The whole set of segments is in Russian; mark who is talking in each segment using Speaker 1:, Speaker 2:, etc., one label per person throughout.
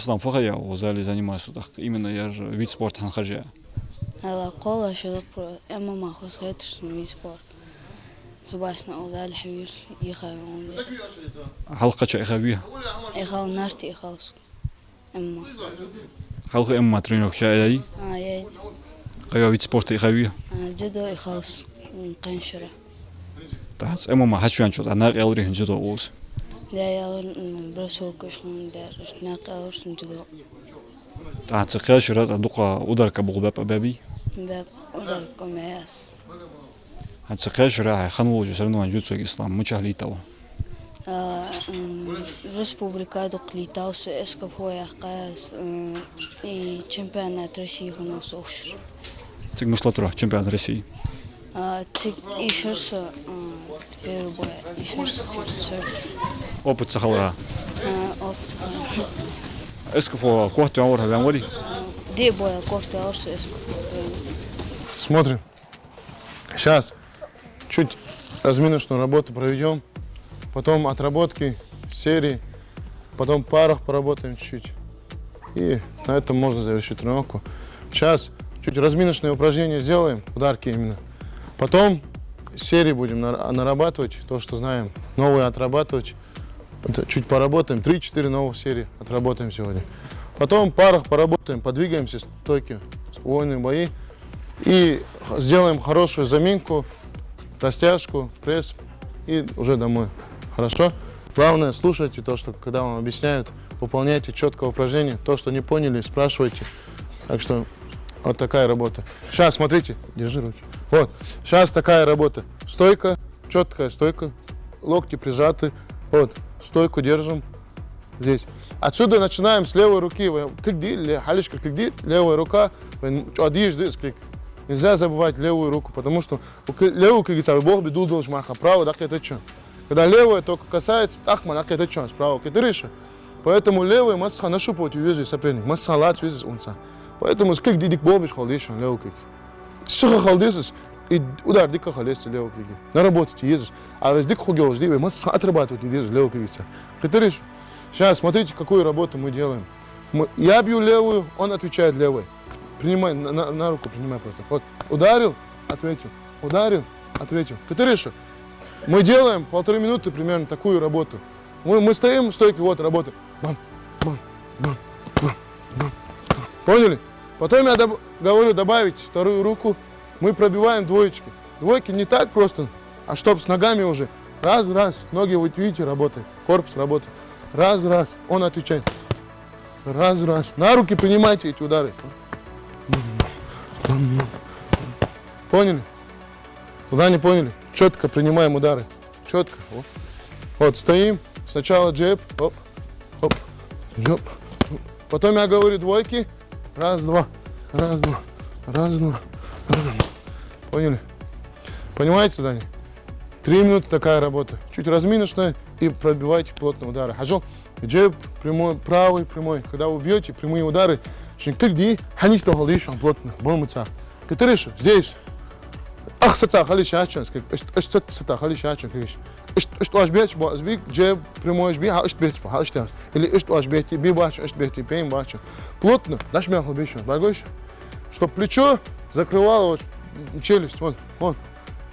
Speaker 1: Ислам фахая, в зале занимаюсь. Именно я же вид спорта ханхаджия.
Speaker 2: هلا قولا شو ذكر أما ما خص هيتش نويسبور زباشنا أوزال حبيش يخاون
Speaker 1: حلقة إخابية.
Speaker 2: يخاون نارتي يخاوس أما
Speaker 1: حلقة إما ترينوك شاي.
Speaker 2: يا
Speaker 1: قيا ويت سبورت إخابية.
Speaker 2: جدو يخاوس قنشرة
Speaker 1: تحس إما ما حشو عنشوت أنا قالري هنجدو أوس.
Speaker 2: ده يا برسوكش دار ناقش جدو
Speaker 1: تحس قاشرة أدوقا أدرك أبو باب أبابي.
Speaker 2: باب أدر كمياس
Speaker 1: تحس قاشرة خنو جسرنا عن جوتسو الإسلام مشاهلي توا.
Speaker 2: Республика Доклитаус Эскафоя Кас и чемпионат России Ханусовшир.
Speaker 1: Тик мышлатура чемпионат России.
Speaker 2: Тик еще раз теперь бой еще раз
Speaker 1: Опыт Сахалра.
Speaker 2: опция.
Speaker 1: Эскафо кохту аурха вямори.
Speaker 2: Где боя кофта аурс Эскафо.
Speaker 3: Смотрим. Сейчас чуть разминочную работу проведем. Потом отработки, серии, потом в парах поработаем чуть-чуть. И на этом можно завершить тренировку. Сейчас чуть разминочные упражнения сделаем, ударки именно. Потом серии будем нарабатывать, то, что знаем. Новые отрабатывать. Чуть поработаем, 3-4 новых серии отработаем сегодня. Потом в парах поработаем, подвигаемся, стойки, спокойные бои. И сделаем хорошую заминку, растяжку, пресс и уже домой. Хорошо? Главное, слушайте то, что когда вам объясняют, выполняйте четко упражнение. То, что не поняли, спрашивайте. Так что вот такая работа. Сейчас, смотрите, держи руки. Вот, сейчас такая работа. Стойка, четкая стойка, локти прижаты. Вот, стойку держим здесь. Отсюда начинаем с левой руки. Левая рука. Нельзя забывать левую руку, потому что левую, как говорится, Бог беду должен маха, правая, так это что? Когда левая только касается, так так это что, справа, это рыша. Поэтому левый масса нашупать увезли соперник, масса лад увезли унца. Поэтому сколько дидик бобиш халдишь, левый клик. Сыха халдишь, и удар дика халдишь левый клик. На работе ездишь, а весь дик хугел жди, масса отрабатывать ездишь левый клик. Это рыша. Сейчас смотрите, какую работу мы делаем. Я бью левую, он отвечает левой. Принимай, на руку принимай просто. Вот, ударил, ответил. Ударил, ответил. Катариша, мы делаем 1,5 минуты примерно такую работу. Мы стоим в стойке, вот, работаем. Бам, бам, бам, бам, бам. Поняли? Потом я говорю добавить вторую руку. Мы пробиваем двоечки. Двойки не так просто, а чтоб с ногами уже. Раз, раз, ноги, вот видите, работает. Корпус работает. Раз, раз, он отвечает. Раз, раз. На руки принимайте эти удары. Поняли? Туда не поняли? Четко принимаем удары. Четко. Вот, стоим. Сначала джеб. Оп, оп, джеб. Потом я говорю двойки. Раз, два. Раз, два. Раз, два. Раз, два. Поняли? Понимаете задание? 3 минуты такая работа. Чуть разминочная и пробивайте плотные удары. Хажал. Джеб прямой, правый прямой. Когда вы бьете прямые удары, Шинкальди, ханисто халдиш, он плотно, бомбца. Катериша, здесь. Ах, сата, халиш, ачан, сата, халиш, ачан, криш. Что аж бьешь, бик, джеб, прямой аж бьешь, аж бьешь, аж бьешь. Или что аж бьешь, би бачу, аж бьешь, пейм бачу. Плотно, дашь меня халдиш, багош. Чтоб плечо закрывало вот челюсть, вот, вот.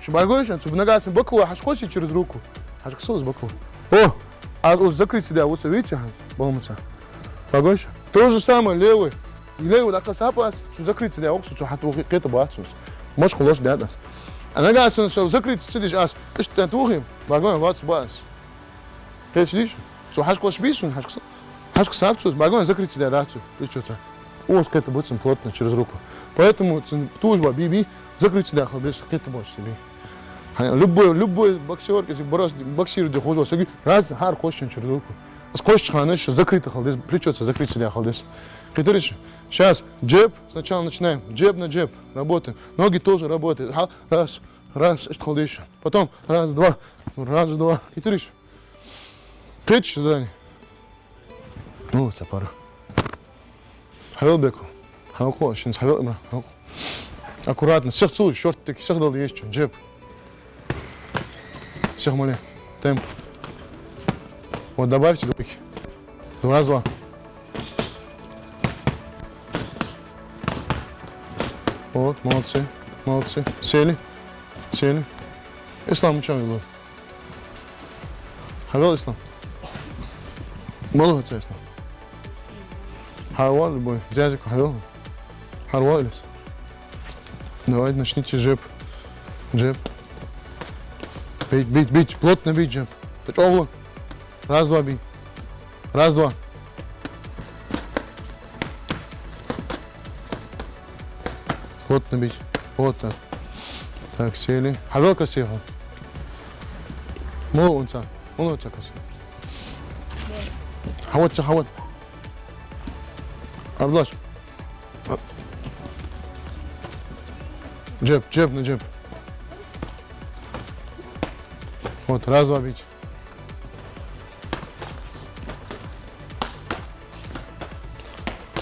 Speaker 3: Багош, чтобы нога с боку, аж коси через руку, аж ксу с боку. О, а вот закрыть себя, вот видите, бомбца. Багош. То же самое левый. И левый так касапас, что закрыть себя, ох, что хату какие-то бацус. Можешь холос бедас. А нога сын, что закрыть сидишь, аж, что ты ухим, багон бац бас. Ты сидишь, что хашко шбишь, хашко сапсус, багон закрыть себя дацу. Ты что-то. Ос какие-то бацун плотно через руку. Поэтому тужба биби закрыть себя, холбишь, какие-то больше себе. Любой боксер, если боксирует, где хожу, раз хар кошен через руку. Сколько ханеш закрыто халдес, плечо закрыть себя халдес. Китариш, сейчас джеб, сначала начинаем, джеб на джеб, работаем. Ноги тоже работают. Раз, раз, халдеш. Потом раз, два, Китариш. Клетч задание. Ну, это пара. Хавел беку. Хавел сейчас хавел имра. Аккуратно, всех цуй, шорт таки, всех дал есть что, джеб. Всех моли, темп. Вот добавьте группики. Раз, два. Вот, молодцы, молодцы. Сели, сели. Ислам, чем его? Хавел Ислам. Молодцы, Ислам. Харвал, любой. Зязик, хавел. Харвал, Илис. Давайте начните джеб. Джеб. Бить, бить, бить. Плотно бить джеб. Точно. Раз, два, бей. Раз, два. Плотно бить. Вот так. Так, сели. Хавел красиво. Молодца. Молодца красиво. Хават, хават. Абдаш. Джеб, джеб на джеб. Вот, раз, два бить.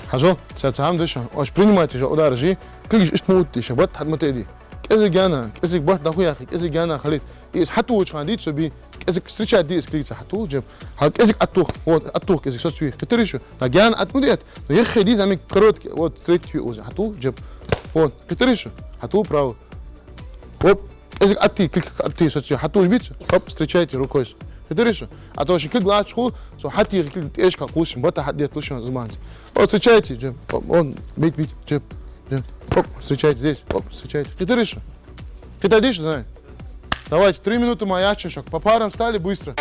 Speaker 3: Хажо, сейчас сам дышим. Аж принимайте же удар жи. Клиш ишмут еще, вот хатматеди. Кезик яна, кезик бат дахуяхи, кезик яна халит. Из хату чхандит соби, кезик встречает дис клица хату джеб. Хал кезик атух, вот атух кезик соцви. Который еще, на ян атмудет. Но я ходи за миг короткий, вот третий уже хату джеб. Вот, который еще, хату право. Оп, кезик атти соцви, хату жбить, оп, встречайте рукой. Который еще, а то шикл глачху, со хати шикл эшка кушим, вот хати кушим зманц. Вот встречайте джеб, он бить бить джеб. Оп, встречайте здесь, оп, встречайте. Который еще? Китай дышит, знаешь? Давайте, 3 минуты маячим, шаг. По парам стали быстро.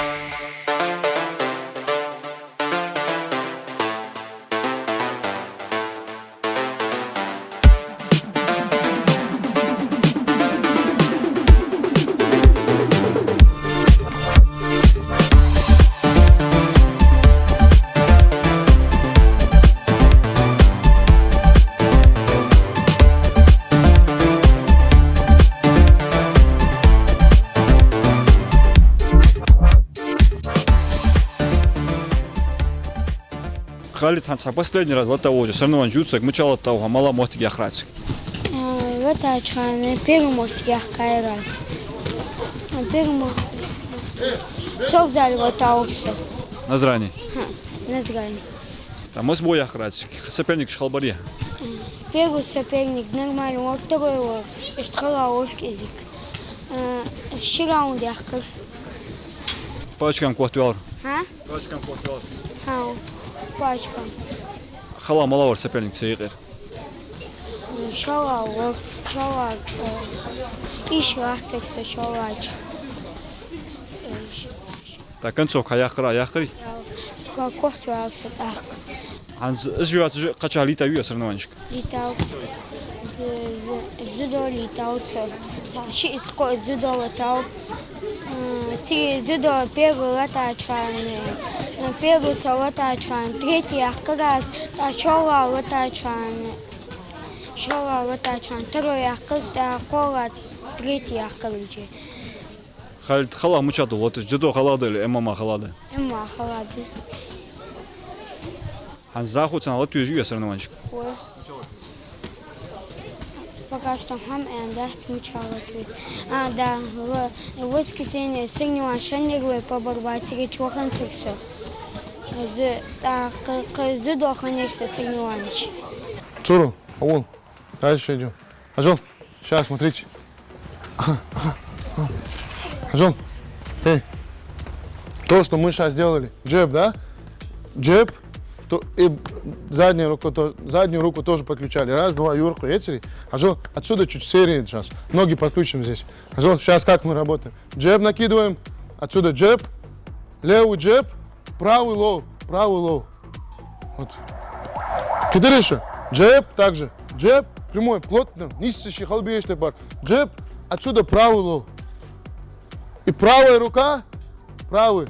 Speaker 1: Халид Ханса последний раз лата уже соревнование джутсу, мучал от того, мало может я храть.
Speaker 2: Лата чхане, первый может я кай раз. Первый что взяли вот ауксе?
Speaker 1: Назрани.
Speaker 2: Назрани.
Speaker 1: Там мы с боя храть, соперник Шхалбари.
Speaker 2: Первый соперник нормально, вот второй вот, штхала язык. Щираунд я кар.
Speaker 1: Пачкам квартал.
Speaker 2: А?
Speaker 1: Пачкам квартал.
Speaker 2: Ау. Пачка.
Speaker 1: Хала малавар соперник сейгер.
Speaker 2: Шалаур, шалак. Ишрахтекса шалач.
Speaker 1: Так концовка яхри.
Speaker 2: Кохту акса так.
Speaker 1: Ханс изживат кача лита вия соревнованчик.
Speaker 2: Летал. Зудо летался. Ши иско зудо летал. Ти зудо первый летачан. Первый летачан. Третий раз. Та шола летачан. Шола летачан. Второй ахкар. Кола. Третий ахкарджи.
Speaker 1: Халид хала мучаду, вот джудо халады или ММА халады.
Speaker 2: Эмма халады.
Speaker 1: Ханс захуцан лату вия соревнованчик.
Speaker 2: Пока что хам эндах смучала твис. А да, в воскресенье синего шаннигвы по барбатире чохан сексо. Зудо ханекса синьюанич.
Speaker 3: Чуру, вон. Дальше идем. Ажон, сейчас смотрите. Ажон, эй. То, что мы сейчас сделали. Джеб, да? Джеб. И заднюю руку тоже подключали. Раз, два, Юрку, эти. Ажон, отсюда чуть серии сейчас. Ноги подключим здесь. Ажон, сейчас как мы работаем? Джеб накидываем. Отсюда джеб. Левый джеб. Правый лоу. Правый лоу. Вот. Кидыриша. Джеб также. Джеб. Прямой, плотно. Нисящий халбеечный пар. Джеб. Отсюда правый лоу. И правая рука. Правый.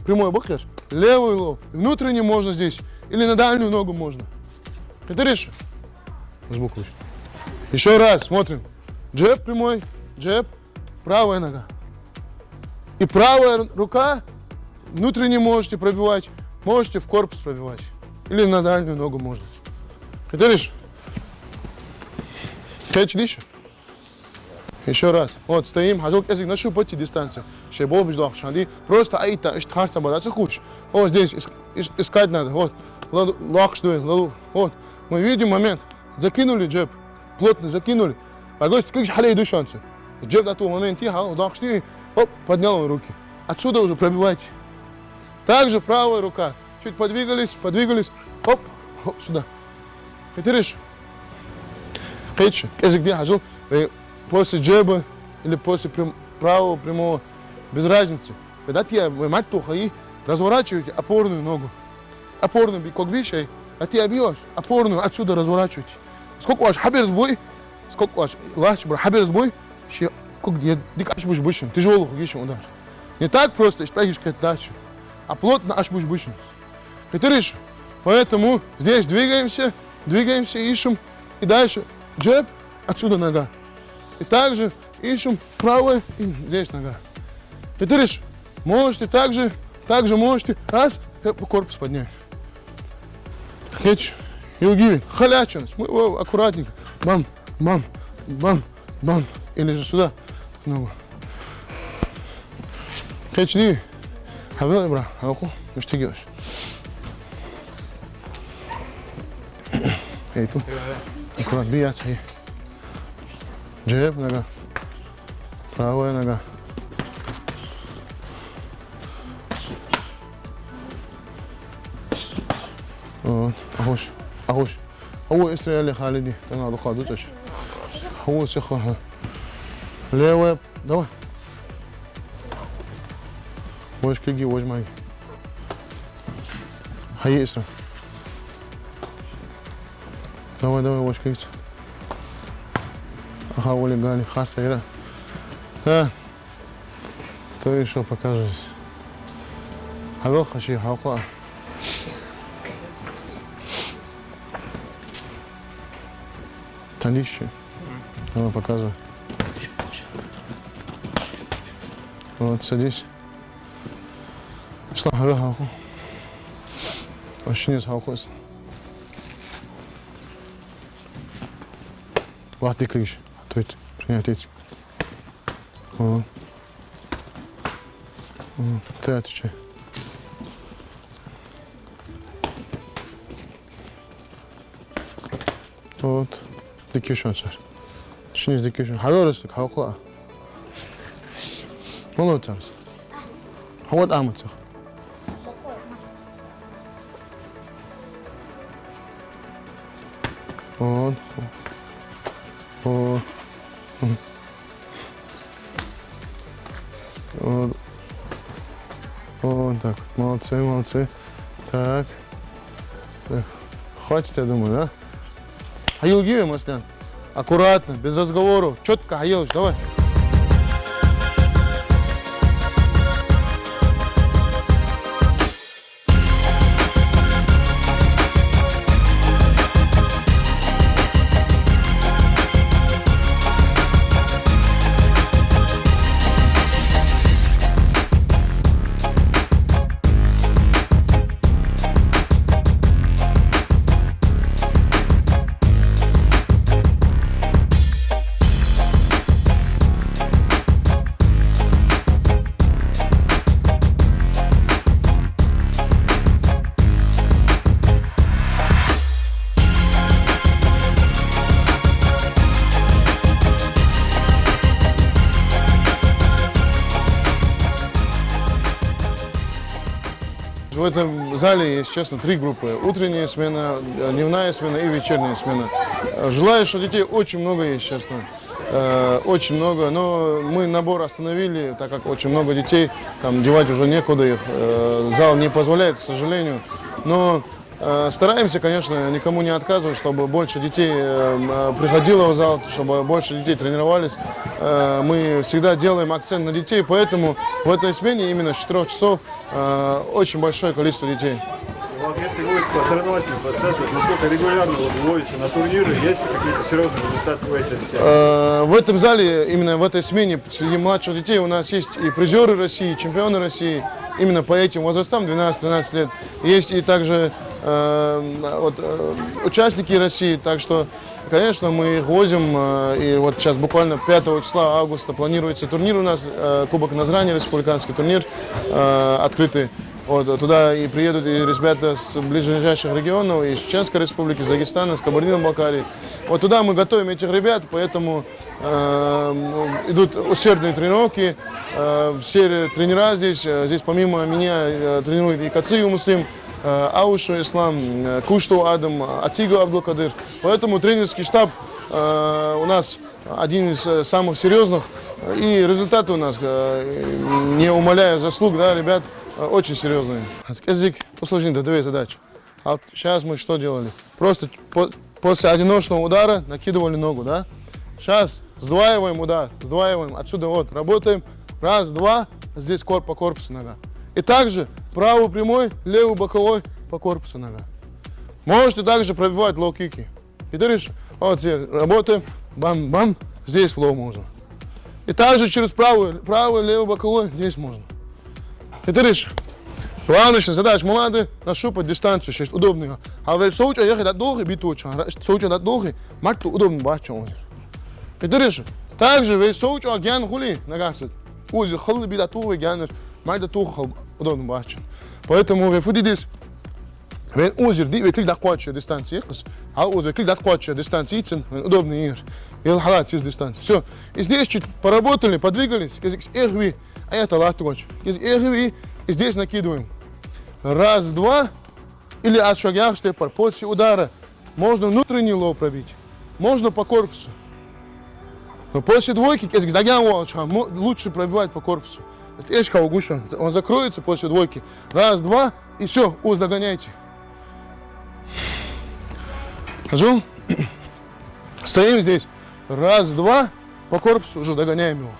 Speaker 3: Прямой бокер. Левый лоу. Внутренний можно здесь. Или на дальнюю ногу можно. Кидыриша. Сбоку. Еще раз смотрим. Джеб прямой. Джеб. Правая нога. И правая рука. Внутренне можете пробивать. Можете в корпус пробивать. Или на дальнюю ногу можно. Кидыриша. Кэч дишь. Еще раз. Вот, стоим. Хазок язык нащупайте дистанцию. Шебол беждох шанди. Просто айта, штхарта бадаться куч. Вот здесь искать надо. Вот. Лак что вот. Мы видим момент. Закинули джеб. плотно закинули. А гость как же халей душанцы. Джеб на тот момент ехал, удачный, оп, поднял руки. Отсюда уже пробивайте. Также правая рука. Чуть подвигались, оп, оп, сюда. Видишь? Хейчу. Если где хожу, после джеба или после правого прямого, без разницы. Когда ты мать тухаи, разворачиваете опорную ногу. Опорную, как видишь, а ты бьешь опорную, отсюда разворачиваете. Сколько ваш хабер сбой, сколько ваш лач, хабер сбой, как я дикаш будешь бычим, тяжелый хугишь удар. Не так просто, шпагишь к дачу, а плотно аж будешь бычим. Видишь? Поэтому здесь двигаемся, ищем, и дальше джеб, отсюда нога. И также ищем правая, и здесь нога. Видишь? Можете также можете, раз, корпус поднять. Хеч, югивин, халяченс, мы его аккуратненько, бам, бам, бам, бам, или же сюда, ногу. Хеч, диви, хавел, бра, хавку, ну что ты делаешь? Эй, тут, аккуратно, бияться, джеб, нога, правая нога. أخوش هو إسرائيلي خالدي أنا هذا خادوتش هو سخة ليه دوا وش كيجي وش ماي هاي إسرائيل دوا وش كيجي أخاولي قالي خاصة إيرا ها то еще покажешь هذا خشي حقا Талище. Давай, показывай. Вот, садись. Шла, хавку. Вообще не схавкусь. Вот, ты клиш. Ответь. Принять эти. Вот. Ты отвечай. Вот. Дикишон сэр. Шинис дикишон. Хадорос хавкла. Молотарс. Хават аматсах. Вот. Вот. Вот. Вот так. Молодцы. Так. Хватит, я думаю, да? Хаил гиви, Маслян. Аккуратно, без разговоров. Четко, Хаилыч, давай. В этом зале есть, честно, 3 группы. Утренняя смена, дневная смена и вечерняя смена. Желаю, что детей очень много есть, честно. Очень много, но мы набор остановили, так как очень много детей, там девать уже некуда их. Зал не позволяет, к сожалению. Но стараемся, конечно, никому не отказывать, чтобы больше детей приходило в зал, чтобы больше детей тренировались. Мы всегда делаем акцент на детей, поэтому в этой смене именно с 4 часов очень большое количество детей.
Speaker 4: Вот если будет по соревновательному процессу, насколько регулярно вы выводите на турниры, есть ли какие-то серьезные результаты у этих детей?
Speaker 3: В этом зале, именно в этой смене, среди младших детей у нас есть и призеры России, и чемпионы России, именно по этим возрастам, 12-13 лет. Есть и также участники России, так что, конечно, мы их возим, и вот сейчас буквально 5 числа августа планируется турнир у нас, Кубок Назрани, республиканский турнир, открытый. Вот, туда и приедут и ребята с ближайших регионов, из Чеченской республики, из Дагестана, с Кабардино-Балкарии. Вот туда мы готовим этих ребят, поэтому идут усердные тренировки. Все тренера здесь помимо меня тренируют и Кацию Муслим, Аушу Ислам, Кушту Адам, Атигу Абдулкадыр. Поэтому тренерский штаб у нас один из самых серьезных. И результаты у нас, не умаляя заслуг, да, ребят, очень серьезные. Язык усложнит, две задачи. А сейчас мы что делали? Просто после одиночного удара накидывали ногу, да? Сейчас сдваиваем удар, сдваиваем, отсюда вот, работаем. Раз, два, здесь по корпусу нога. И также правый прямой, левый боковой по корпусу нога. Можете также пробивать лоу-кики. И ты решишь, вот здесь работаем, бам-бам, здесь лоу можно. И также через правый, левый боковой, здесь можно. И ты решишь, главная задача молодые, нащупать дистанцию, сейчас удобно. А вы соуча ехать от долги, бить очень, соуча от долги, мать удобно бачу. И ты решишь, также вы соуча гян хули нагасит. Узел халли бить от долги, гянер, мать от долги удобно бачу. Поэтому вы фудитесь. Wenn узел, вы клик даквачу дистанции, а узел клик даквачу дистанции, удобный игр. И халат из дистанции. Все. И здесь чуть поработали, подвигались, эхви, а это латуч. Эхви, и здесь накидываем. Раз, два, или от шагах штепар. После удара можно внутренний лоу пробить, можно по корпусу. Но после двойки, лучше пробивать по корпусу. Он закроется после двойки. Раз, два, и все, уз догоняйте. Хожу. Стоим здесь. Раз, два, по корпусу уже догоняем его.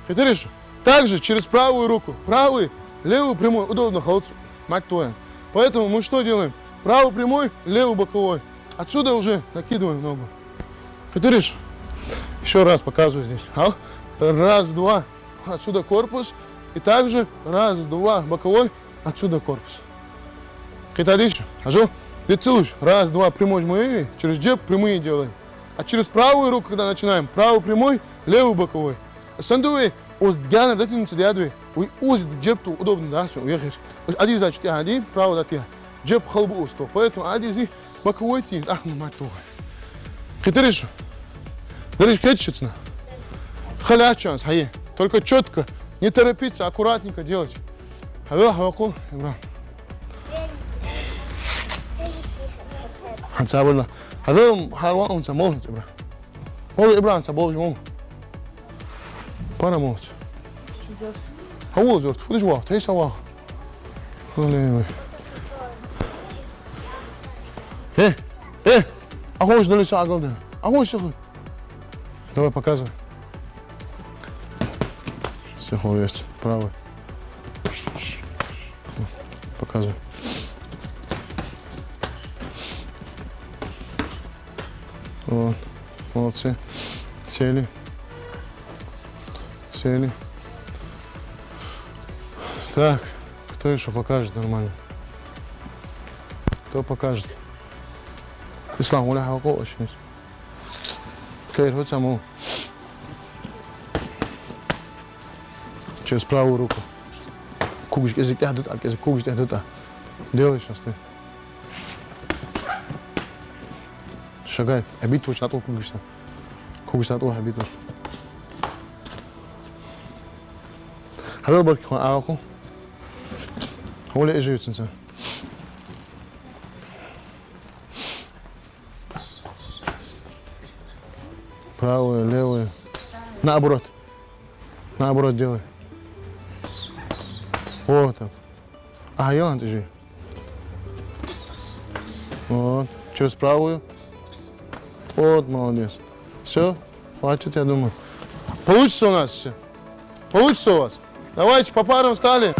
Speaker 3: И ты решишь, также через правую руку, правый, левый прямой, удобно холодцу, мать твоя. Поэтому мы что делаем? Правый прямой, левый боковой. Отсюда уже накидываем ногу. И ты решишь, еще раз показываю здесь. Раз, два, отсюда корпус. И также раз, два, боковой, отсюда корпус. И ты дальше, хожу, ты целуешь. Раз, два, прямой жмы, через джеб прямые делаем. А через правую руку, когда начинаем, правый прямой, левый боковой. Сандуэй, гяна дотянуться до ядвы, уз джеб-то удобно, да, все, уехаешь. Один за четыре, один, право до тебя. Джеб халбу усто, поэтому один зи боковой тин, ах, ну мать твою. Ты решишь? Ты решишь, кетчиться? Халячанс, хае. Только четко, не торопиться, аккуратненько делать. Хавакул, Ибрам. Хансабульно. هذا حيوان أنت موت إبراهيم. هو إبراهيم سبوج موت. أنا موت. هو زرت فلوس واحد هي سوا. خليه. أخوش دليل ساعة قلنا. أخوش شغل. Давай показывай. Все, есть. Правый. Показывай. Вот, молодцы. Сели. Сели. Так, кто еще покажет нормально? Кто покажет? Ислам, уля хако очень. Кейр, вот саму. Через правую руку. Кугуш, язык тяхдут, а язык кугуш тяхдут. Делай сейчас ты. شجاي أبيت وش نطوه كوجش نطوه أبيت وش هذا بركي خان أعاقو هو اللي إجي يتنسى правый, левый наоборот делай вот так Йон иди вот через правую. Вот, молодец. Все, хватит, я думаю. Получится у нас все? Получится у вас? Давайте по парам встали.